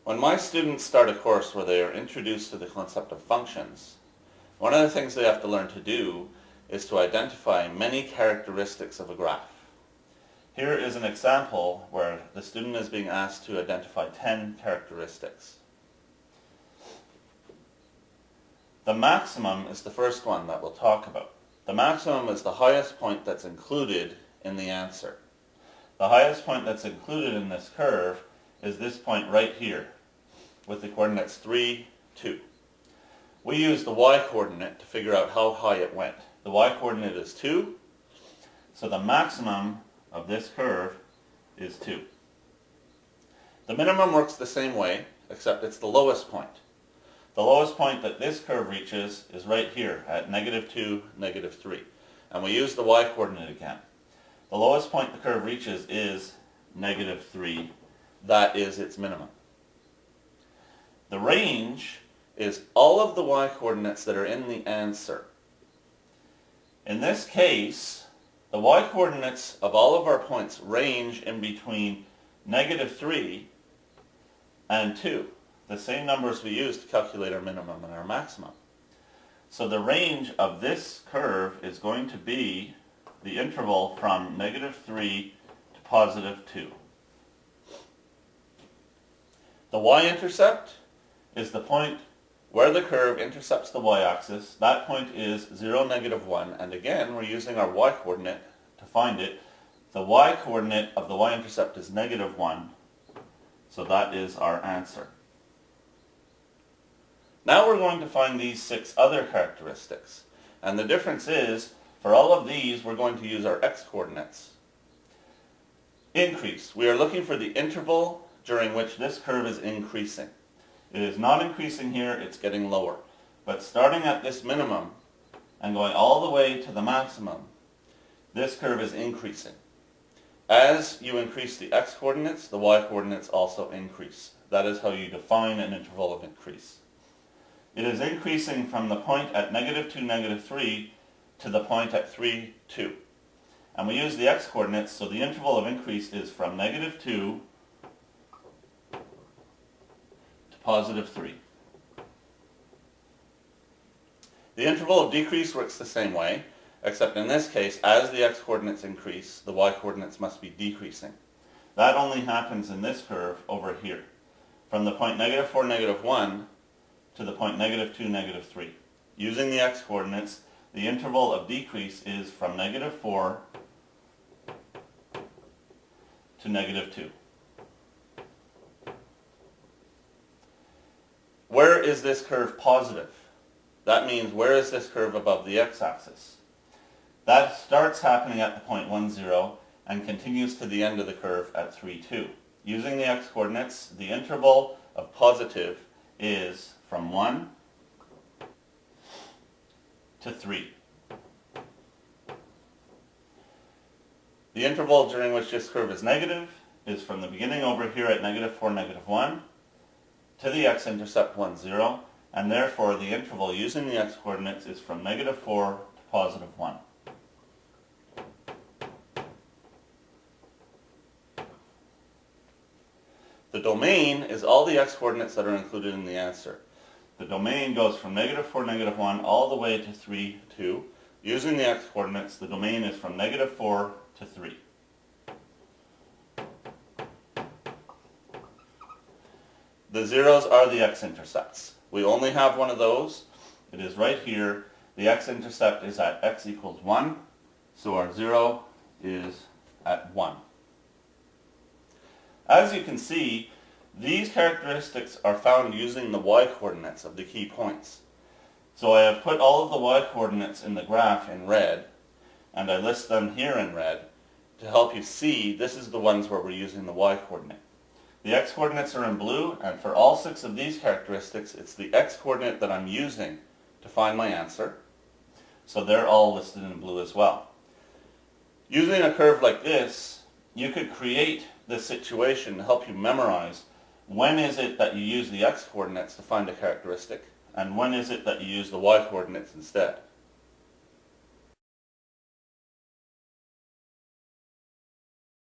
When my students start a course where they are introduced to the concept of functions, one of the things they have to learn to do is to identify many characteristics of a graph. Here is an example where the student is being asked to identify 10 characteristics. The maximum is the first one that we'll talk about. The maximum is the highest point that's included in the answer. The highest point that's included in this curve is this point right here with the coordinates 3, 2. We use the y-coordinate to figure out how high it went. The y-coordinate is 2, so the maximum of this curve is 2. The minimum works the same way, except it's the lowest point. The lowest point that this curve reaches is right here at -2, -3. And we use the y-coordinate again. The lowest point the curve reaches is -3. That is its minimum. The range is all of the y-coordinates that are in the answer. In this case, the y-coordinates of all of our points range in between -3 and 2. The same numbers we use to calculate our minimum and our maximum. So the range of this curve is going to be the interval from -3 to +2. The y-intercept is the point where the curve intercepts the y-axis. That point is 0, -1, and again we're using our y-coordinate to find it. The y-coordinate of the y-intercept is -1, so that is our answer. Now we're going to find these 6 other characteristics, and the difference is, for all of these we're going to use our x-coordinates. Increase. We are looking for the interval during which this curve is increasing. It is not increasing here, it's getting lower. But starting at this minimum and going all the way to the maximum, this curve is increasing. As you increase the x-coordinates, the y-coordinates also increase. That is how you define an interval of increase. It is increasing from the point at -2, -3 to the point at 3, 2. And we use the x-coordinates, so the interval of increase is from -2 to +3. The interval of decrease works the same way, except in this case, as the x-coordinates increase, the y-coordinates must be decreasing. That only happens in this curve over here, from the point -4, -1 to the point -2, -3. Using the x-coordinates, the interval of decrease is from -4 to -2. Where is this curve positive? That means where is this curve above the x-axis? That starts happening at the point 1, 0 and continues to the end of the curve at 3, 2. Using the x-coordinates, the interval of positive is from 1 to 3. The interval during which this curve is negative is from the beginning over here at -4, -1 to the x-intercept 1, 0, and therefore the interval using the x-coordinates is from -4 to +1. The domain is all the x-coordinates that are included in the answer. The domain goes from -4, -1 all the way to 3, 2. Using the x-coordinates, the domain is from -4 to 3. The zeros are the x-intercepts. We only have one of those. It is right here. The x-intercept is at x equals 1, so our 0 is at 1. As you can see, these characteristics are found using the y-coordinates of the key points. So I have put all of the y-coordinates in the graph in red, and I list them here in red to help you see this is the ones where we're using the y-coordinate. The x-coordinates are in blue, and for all 6 of these characteristics, it's the x-coordinate that I'm using to find my answer. So they're all listed in blue as well. Using a curve like this, you could create this situation to help you memorize when is it that you use the x-coordinates to find a characteristic, and when is it that you use the y-coordinates instead.